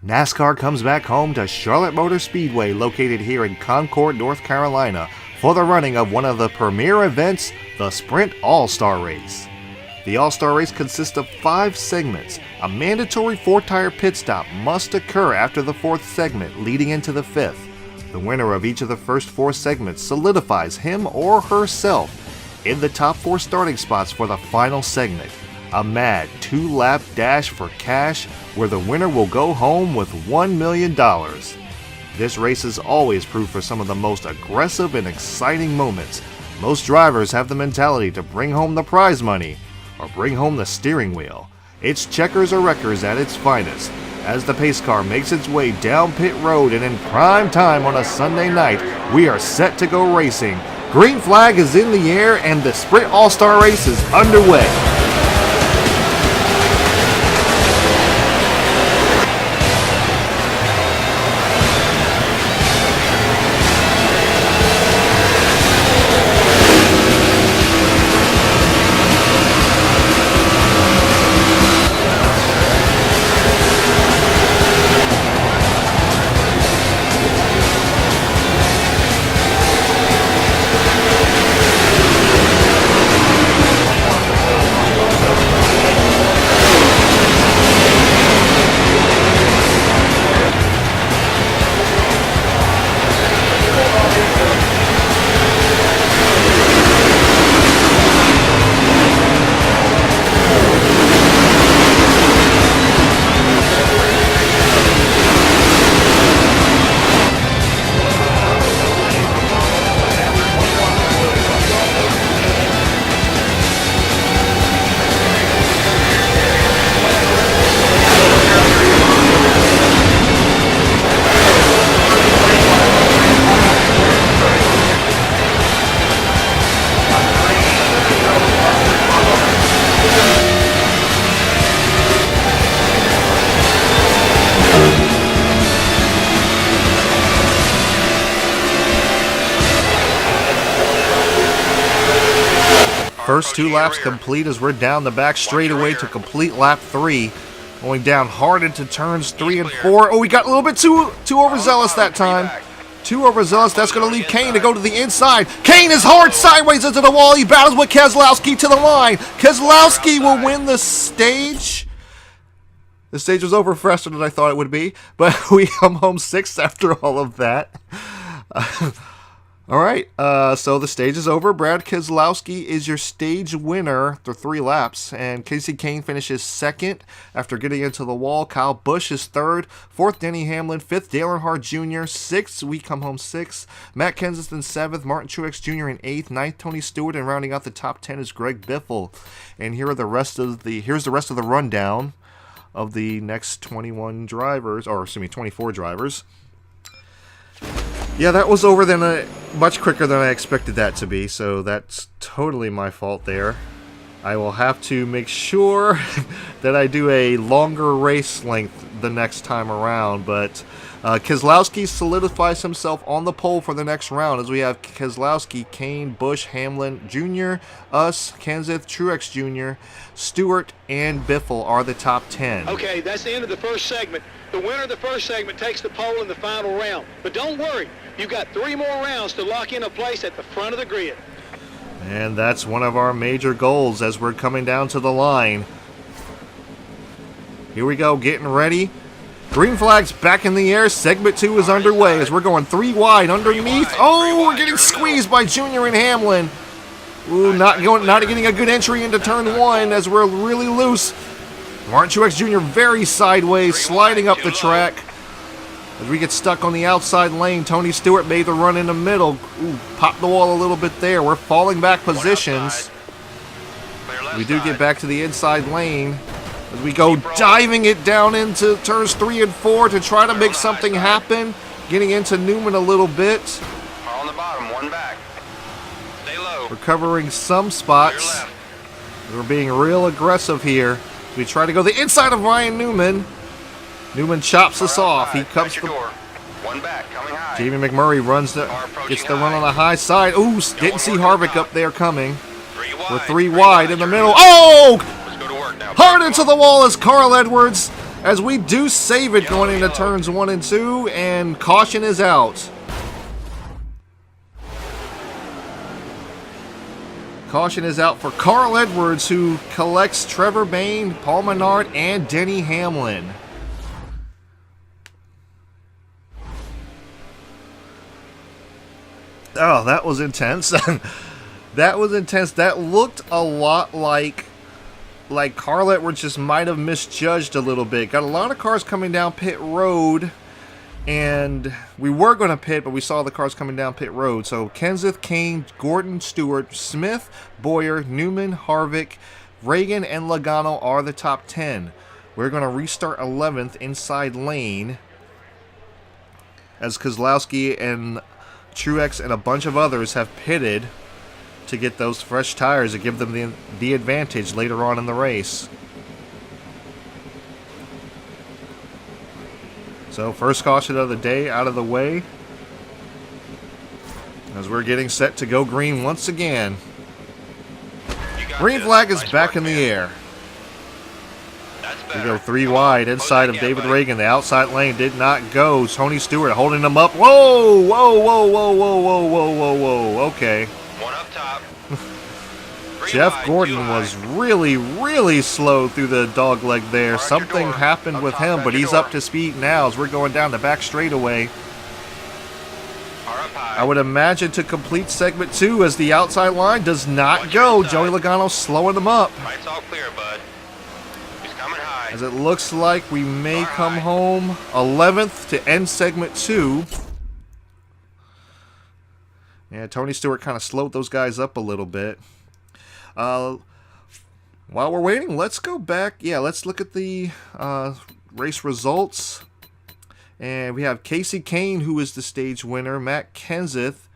NASCAR comes back home to Charlotte Motor Speedway, located here in Concord, North Carolina, for the running of one of the premier events, the Sprint All-Star Race. The All-Star Race consists of 5 segments. A mandatory 4-tire pit stop must occur after the 4th segment, leading into the 5th. The winner of each of the first 4 segments solidifies him or herself in the top 4 starting spots for the final segment. A mad 2-lap dash for cash where the winner will go home with $1 million. This race is always proved for some of the most aggressive and exciting moments. Most drivers have the mentality to bring home the prize money or bring home the steering wheel. It's checkers or wreckers at its finest as the pace car makes its way down pit road, and in prime time on a Sunday night, we are set to go racing. Green flag is in the air and the Sprint All-Star Race is underway. First 2 laps complete as we're down the back straightaway to complete lap 3. Going down hard into turns 3 and 4. Oh, we got a little bit too overzealous that time. Too overzealous. That's going to leave Kane to go to the inside. Kane is hard sideways into the wall. He battles with Keselowski to the line. Keselowski will win the stage. The stage was over faster than I thought it would be, but we come home 6th after all of that. All right, so the stage is over. Brad Keselowski is your stage winner for 3 laps, and Casey Kane finishes 2nd after getting into the wall. Kyle Busch is 3rd, 4th Denny Hamlin, 5th Dale Earnhardt Jr., 6th we come home 6th, Matt Kenseth 7th, Martin Truex Jr. in 8th, 9th Tony Stewart, and rounding out the top 10 is Greg Biffle. And here's the rest of the rundown of the next 24 drivers. Yeah, that was over much quicker than I expected that to be, so that's totally my fault there. I will have to make sure that I do a longer race length the next time around, but Keselowski solidifies himself on the pole for the next round as we have Keselowski, Kane, Busch, Hamlin Jr., us, Kenseth, Truex Jr., Stewart, and Biffle are the top 10. Okay, that's the end of the first segment. The winner of the first segment takes the pole in the final round. But don't worry, you've got 3 more rounds to lock in a place at the front of the grid. And that's one of our major goals as we're coming down to the line. Here we go, getting ready. Green flag's back in the air. Segment 2 is underway as we're going 3 wide underneath. Oh, we're getting squeezed by Junior and Hamlin. Ooh, not getting a good entry into turn 1 as we're really loose. Martin Truex Jr. very sideways, sliding up the track. As we get stuck on the outside lane, Tony Stewart made the run in the middle. Ooh, popped the wall a little bit there. We're falling back positions. We do get back to the inside lane as we go diving it down into turns 3 and 4 to try to make something happen. Getting into Newman a little bit. On the bottom, 1 back. Stay low. Recovering some spots. We're being real aggressive here. We try to go the inside of Ryan Newman. Newman chops us off. He comes from 1 back, coming high. Jamie McMurray gets the run on the high side. Ooh, didn't see Harvick up there coming. We're 3 wide in the middle. Oh! Hard into the wall as Carl Edwards as we do save it going into turns 1 and 2, and caution is out. Caution is out for Carl Edwards, who collects Trevor Bayne, Paul Menard, and Denny Hamlin. Oh, that was intense. That was intense. That looked a lot like Carl Edwards just might have misjudged a little bit. Got a lot of cars coming down pit road, and we were going to pit, but we saw the cars coming down pit road. So Kenseth, Kane, Gordon, Stewart, Smith, Boyer, Newman, Harvick, Reagan, and Logano are the top 10. We're going to restart 11th inside lane as Kozlowski and Truex and a bunch of others have pitted to get those fresh tires to give them the advantage later on in the race. So first caution of the day out of the way as we're getting set to go green once again. Green flag is back in the air. We go 3 wide inside of David Reagan. The outside lane did not go. Tony Stewart holding him up. Whoa, whoa, whoa, whoa, whoa, whoa, whoa, whoa, whoa. Okay. One up top. Jeff Gordon was really slow through the dog leg there. Something happened with him, but he's up to speed now as we're going down the back straightaway. I would imagine to complete segment 2 as the outside line does not go. Joey Logano slowing him up. Light's all clear, bud. He's coming high. As it looks like we may come home 11th to end segment 2. Yeah, Tony Stewart kind of slowed those guys up a little bit. While we're waiting, let's go back. Yeah, let's look at the race results. And we have Casey Kane, who is the stage winner. Matt Kenseth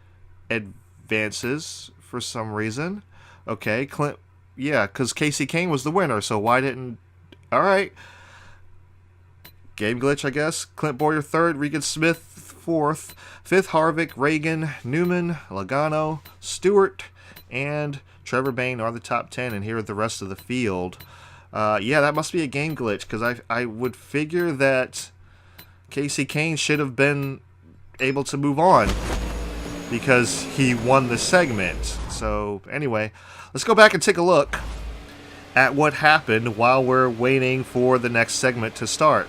advances for some reason. Okay, Clint. Yeah, because Casey Kane was the winner, so why didn't... All right. Game glitch, I guess. Clint Boyer 3rd, Regan Smith 4th, 5th Harvick, Reagan, Newman, Logano, Stewart, and Trevor Bayne are the top 10, and here are the rest of the field. Yeah, that must be a game glitch, because I would figure that Casey Kane should have been able to move on because he won the segment. So anyway, let's go back and take a look at what happened while we're waiting for the next segment to start.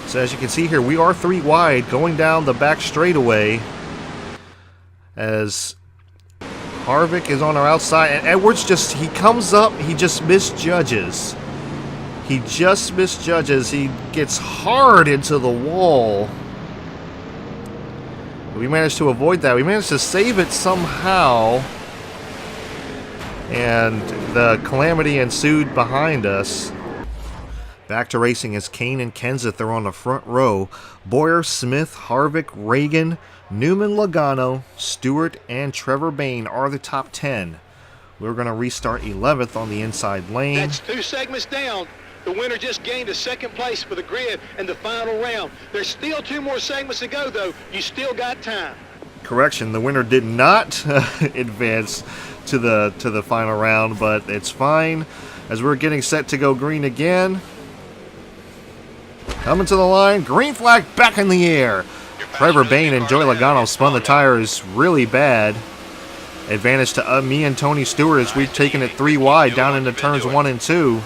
So as you can see here, we are 3 wide going down the back straightaway as Harvick is on our outside, and Edwards he comes up, he just misjudges. He just misjudges. He gets hard into the wall. We managed to avoid that. We managed to save it somehow. And the calamity ensued behind us. Back to racing as Kane and Kenseth are on the front row. Boyer, Smith, Harvick, Reagan, Newman, Logano, Stewart, and Trevor Bayne are the top 10. We're going to restart 11th on the inside lane. That's 2 segments down. The winner just gained a 2nd place for the grid in the final round. There's still 2 more segments to go, though. You still got time. Correction, the winner did not advance to the final round, but it's fine as we're getting set to go green again. Coming to the line, green flag back in the air. Trevor Bayne and Joey Logano spun the tires really bad. Advantage to me and Tony Stewart as we've taken it 3 wide down into turns 1 and 2.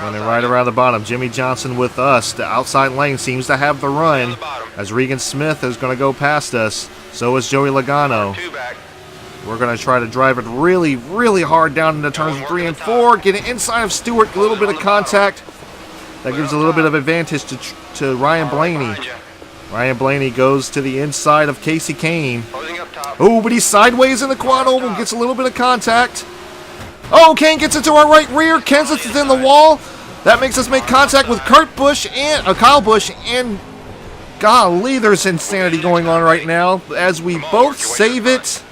Running right around the bottom, Jimmy Johnson with us. The outside lane seems to have the run as Regan Smith is going to go past us. So is Joey Logano. We're going to try to drive it really hard down into turns 3 and 4. Getting inside of Stewart, a little bit of contact. That gives a little bit of advantage to Ryan Blaney. Ryan Blaney goes to the inside of Casey Kane. Oh, but he's sideways in the quad oval, gets a little bit of contact. Oh, Kane gets into our right rear. Kenseth is in the wall. That makes us make contact with Kyle Busch, and golly, there's insanity going on right now as we both save it.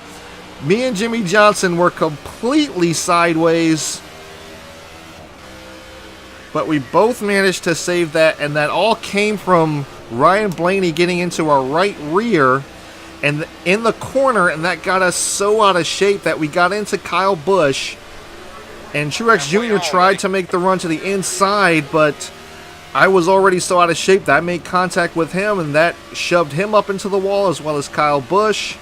Me and Jimmy Johnson were completely sideways, but we both managed to save that, and that all came from Ryan Blaney getting into our right rear and in the corner, and that got us so out of shape that we got into Kyle Busch. And Truex Jr. tried to make the run to the inside, but I was already so out of shape that I made contact with him, and that shoved him up into the wall, as well as Kyle Busch.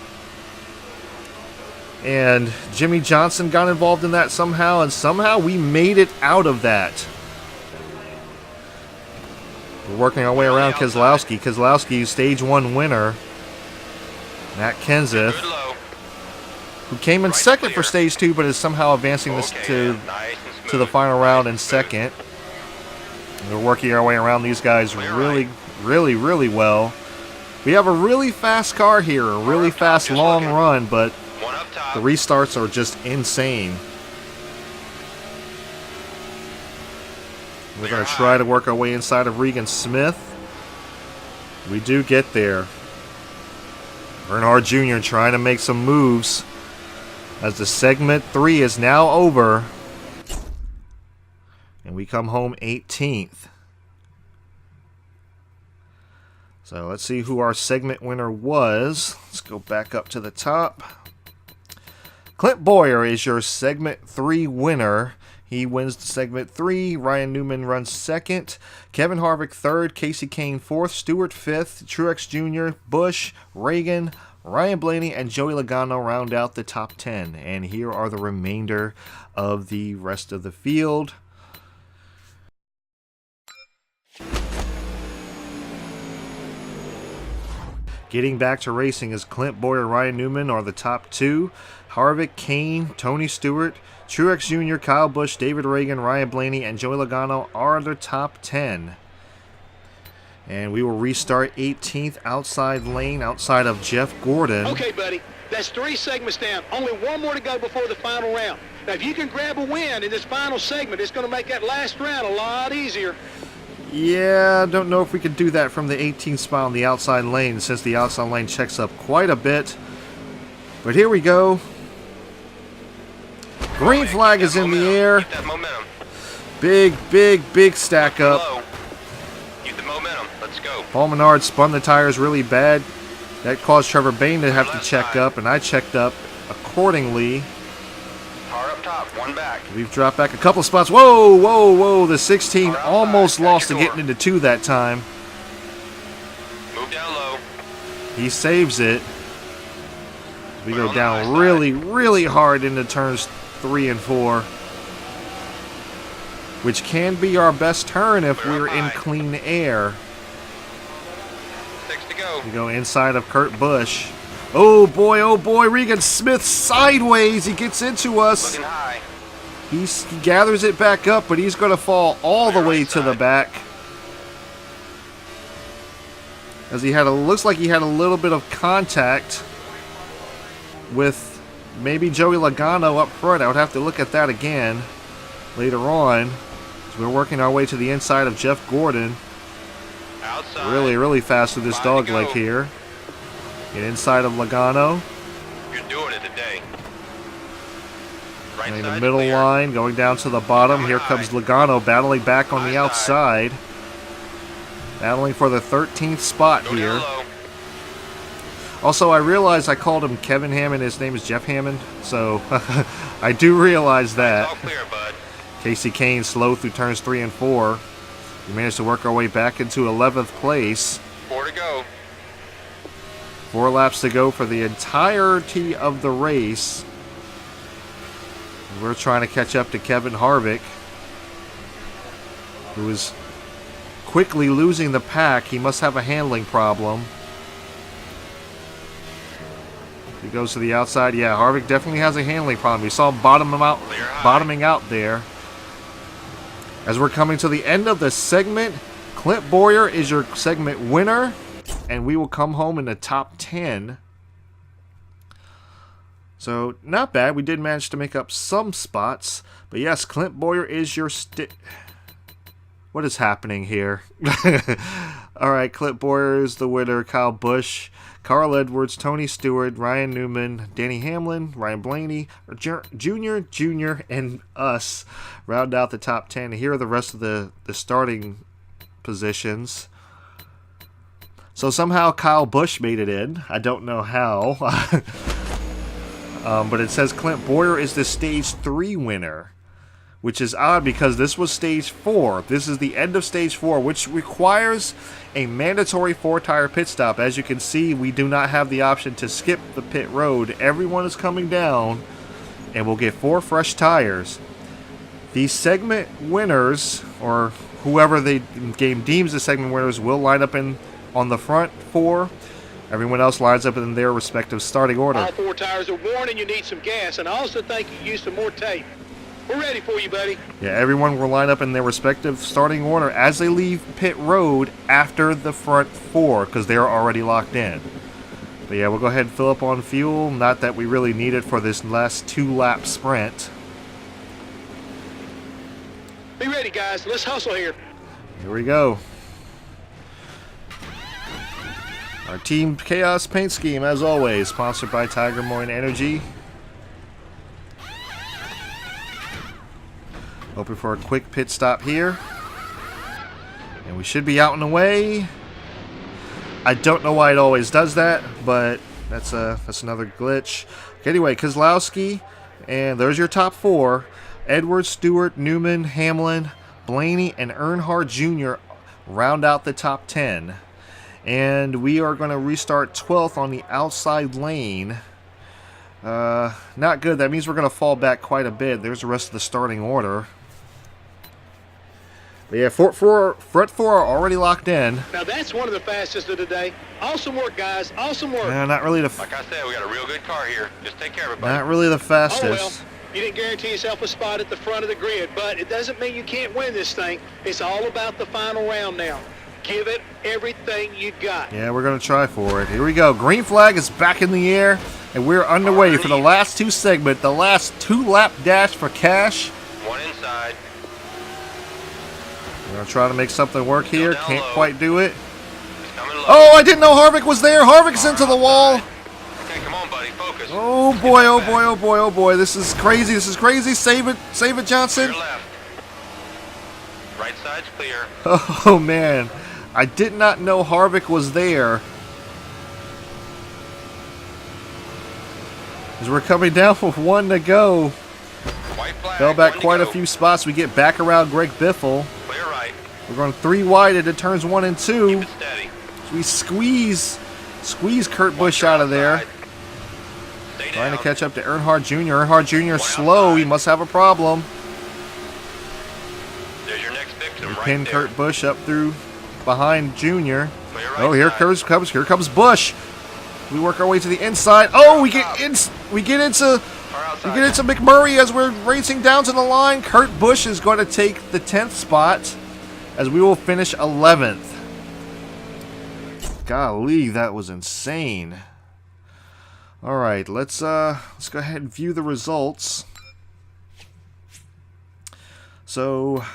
And Jimmy Johnson got involved in that somehow, and somehow we made it out of that. We're working our way around Keselowski. Keselowski, stage 1 winner. Matt Kenseth, who came in second for stage 2, but is somehow advancing this to the final round in second. We're working our way around these guys really well. We have a really fast car here, a really fast long run, but the restarts are just insane. We're going to try to work our way inside of Regan Smith. We do get there. Earnhardt Jr. trying to make some moves as the segment 3 is now over. And we come home 18th. So let's see who our segment winner was. Let's go back up to the top. Clint Bowyer is your segment 3 winner. He wins the segment 3. Ryan Newman runs second. Kevin Harvick third. Casey Kane fourth. Stewart fifth. Truex Jr., Busch, Reagan, Ryan Blaney, and Joey Logano round out the top 10. And here are the remainder of the rest of the field. Getting back to racing is Clint Bowyer and Ryan Newman are the top 2. Harvick, Kane, Tony Stewart, Truex Jr., Kyle Busch, David Reagan, Ryan Blaney, and Joey Logano are the top 10. And we will restart 18th outside lane outside of Jeff Gordon. Okay, buddy. That's 3 segments down. Only 1 more to go before the final round. Now, if you can grab a win in this final segment, it's going to make that last round a lot easier. Yeah, I don't know if we could do that from the 18th spot on the outside lane, since the outside lane checks up quite a bit. But here we go. Green flag is in the air. Big stack up. Get the momentum. Let's go. Paul Menard spun the tires really bad. That caused Trevor Bayne to have to check up, and I checked up accordingly. Car up top, 1 back. We've dropped back a couple spots. Whoa. The 16 almost lost to getting into 2 that time. Move down low. He saves it. We go down really hard into turns 3 and 4, which can be our best turn if we're in clean air. 6 to go. We go inside of Kurt Busch. Oh boy, Regan Smith sideways. He gets into us. Looking high. He gathers it back up, but he's going to fall all the way to the back. As looks like he had a little bit of contact with maybe Joey Logano up front. I would have to look at that again later on. So we're working our way to the inside of Jeff Gordon. Outside. Really fast with this dog leg here. Get inside of Logano. You're doing it today. Right In side the middle clear. line, going down to the bottom. Here comes Logano battling back on the outside. Battling for the 13th spot Go down here. low. Also, I realized I called him Kevin Hammond. His name is Jeff Hammond. So, I do realize that. All clear, bud. Casey Kane slow through turns 3 and 4. We managed to work our way back into 11th place. 4 to go. 4 laps to go for the entirety of the race. We're trying to catch up to Kevin Harvick, who is quickly losing the pack. He must have a handling problem. He goes to the outside. Yeah, Harvick definitely has a handling problem. We saw him bottoming out there. As we're coming to the end of the segment, Clint Bowyer is your segment winner, and we will come home in the top 10. So, not bad. We did manage to make up some spots. But yes, Clint Bowyer is your What is happening here? Alright, Clint Bowyer is the winner. Kyle Busch, Carl Edwards, Tony Stewart, Ryan Newman, Danny Hamlin, Ryan Blaney, Jr., and us round out the top 10. Here are the rest of the starting positions. So somehow Kyle Busch made it in. I don't know how. But it says Clint Bowyer is the Stage 3 winner. which is odd because this was stage 4. This is the end of stage 4, which requires a mandatory 4-tire pit stop. As you can see, we do not have the option to skip the pit road. Everyone is coming down, and we'll get 4 fresh tires. These segment winners, or whoever the game deems the segment winners, will line up on the front 4. Everyone else lines up in their respective starting order. All 4 tires are worn and you need some gas, and I also think you use some more tape. We're ready for you, buddy. Yeah, everyone will line up in their respective starting order as they leave pit road after the front 4, because they are already locked in. But yeah, we'll go ahead and fill up on fuel. Not that we really need it for this last 2-lap sprint. Be ready, guys. Let's hustle here. Here we go. Our Team Chaos paint scheme, as always, sponsored by Tiger Moine Energy. Hoping for a quick pit stop here. And we should be out and away. I don't know why it always does that, but that's another glitch. Okay, anyway, Kozlowski, and there's your top 4. Edwards, Stewart, Newman, Hamlin, Blaney, and Earnhardt Jr. round out the top 10. And we are going to restart 12th on the outside lane. Not good. That means we're going to fall back quite a bit. There's the rest of the starting order. But yeah, front 4 are already locked in. Now that's one of the fastest of the day. Awesome work, guys. Awesome work. Not really the. Like I said, we got a real good car here. Just take care of it, buddy. Not really the fastest. Oh, well, you didn't guarantee yourself a spot at the front of the grid, but it doesn't mean you can't win this thing. It's all about the final round now. Give it everything you got. Yeah, we're going to try for it. Here we go. Green flag is back in the air, and we're underway for the last 2 segment, the last 2-lap dash for cash. 1 inside. We're going to try to make something work here. Can't low. quite do it. He's coming low. Oh, I didn't know Harvick was there. Harvick's into the wall. Okay, come on, buddy. Focus. Oh, boy, oh, boy, oh, boy, oh, boy. This is crazy. This is crazy. Save it, Johnson. Clear left. Right side's clear. Oh, man. I did not know Harvick was there. As we're coming down with 1 to go. White flag. Fell back 1 to quite a go. few spots. We get back around Greg Biffle. Clear right. We're going 3 wide into turns 1 and 2. Keep it steady. We squeeze Kurt Busch out of there. Stay Trying down. to catch up to Earnhardt Jr. Earnhardt Jr. slow. He must have a problem. There's your next victim right Pin there. Kurt Busch up through behind Jr. Clear right Oh, here side. comes Busch. We work our way to the inside. Oh, we get into Car outside. McMurray as we're racing down to the line. Kurt Busch is going to take the 10th spot as we will finish 11th. Golly, that was insane. All right, let's go ahead and view the results. So,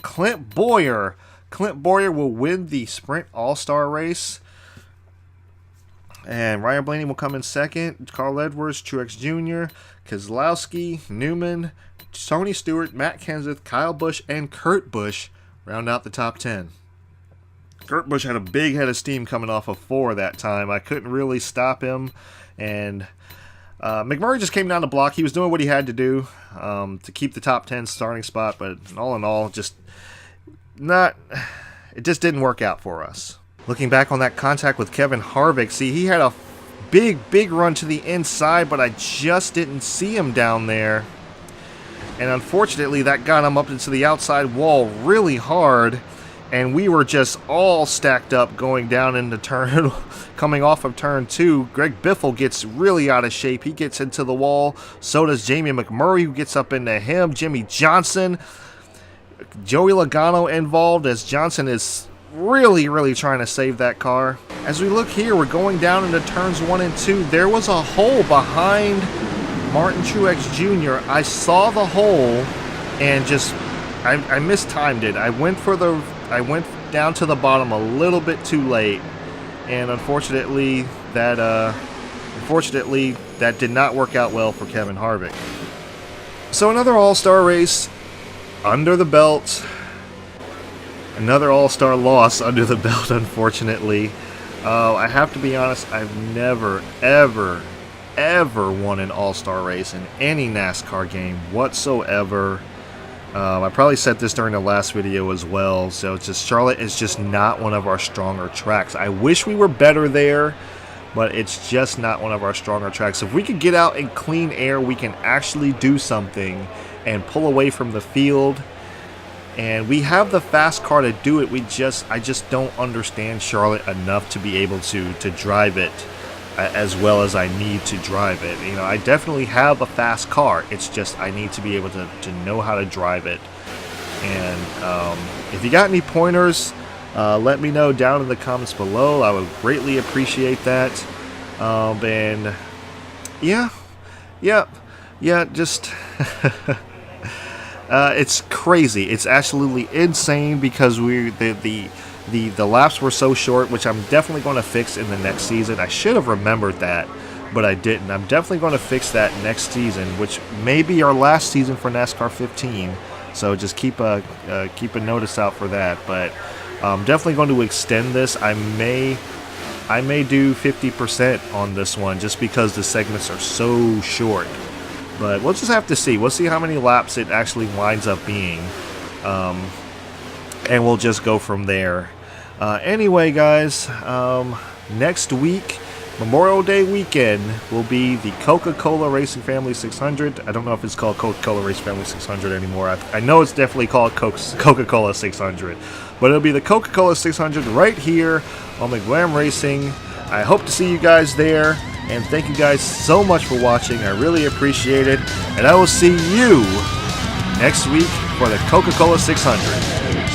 Clint Boyer will win the Sprint All-Star race. And Ryan Blaney will come in second. Carl Edwards, Truex Jr., Kozlowski, Newman, Tony Stewart, Matt Kenseth, Kyle Busch, and Kurt Busch round out the top 10. Kurt Busch had a big head of steam coming off of 4 that time. I couldn't really stop him. And McMurray just came down the block. He was doing what he had to do to keep the top 10 starting spot. But all in all, it just didn't work out for us. Looking back on that contact with Kevin Harvick, see, he had a big run to the inside, but I just didn't see him down there. And unfortunately, that got him up into the outside wall really hard. And we were just all stacked up going down into turn, coming off of turn 2. Greg Biffle gets really out of shape. He gets into the wall. So does Jamie McMurray, who gets up into him. Jimmy Johnson. Joey Logano involved as Johnson is really trying to save that car. As we look here, we're going down into turns 1 and 2. There was a hole behind Martin Truex Jr. I saw the hole and I mistimed it. I went down to the bottom a little bit too late, and unfortunately that did not work out well for Kevin Harvick. So another All-Star race under the belt. Another All-Star loss under the belt, unfortunately. I have to be honest, I've never, ever won an All-Star race in any NASCAR game whatsoever. I probably said this during the last video as well. So it's just Charlotte is just not one of our stronger tracks. I wish we were better there, but it's just not one of our stronger tracks. If we could get out in clean air, we can actually do something and pull away from the field. And we have the fast car to do it. I just don't understand Charlotte enough to be able to drive it as well as I need to drive it. You know, I definitely have a fast car. It's just I need to be able to know how to drive it. And if you got any pointers, let me know down in the comments below. I would greatly appreciate that. And yeah, just it's crazy. It's absolutely insane because the laps were so short, which I'm definitely going to fix in the next season. I should have remembered that, but I didn't. I'm definitely going to fix that next season, which may be our last season for NASCAR 15. So just keep a notice out for that. But I'm definitely going to extend this. I may do 50% on this one just because the segments are so short. But we'll just have to see. We'll see how many laps it actually winds up being. And we'll just go from there. Anyway, guys, next week, Memorial Day weekend, will be the Coca-Cola Racing Family 600. I don't know if it's called Coca-Cola Racing Family 600 anymore. I know it's definitely called Coca-Cola 600. But it'll be the Coca-Cola 600 right here on McBlam Racing. I hope to see you guys there. And thank you guys so much for watching. I really appreciate it. And I will see you next week for the Coca-Cola 600.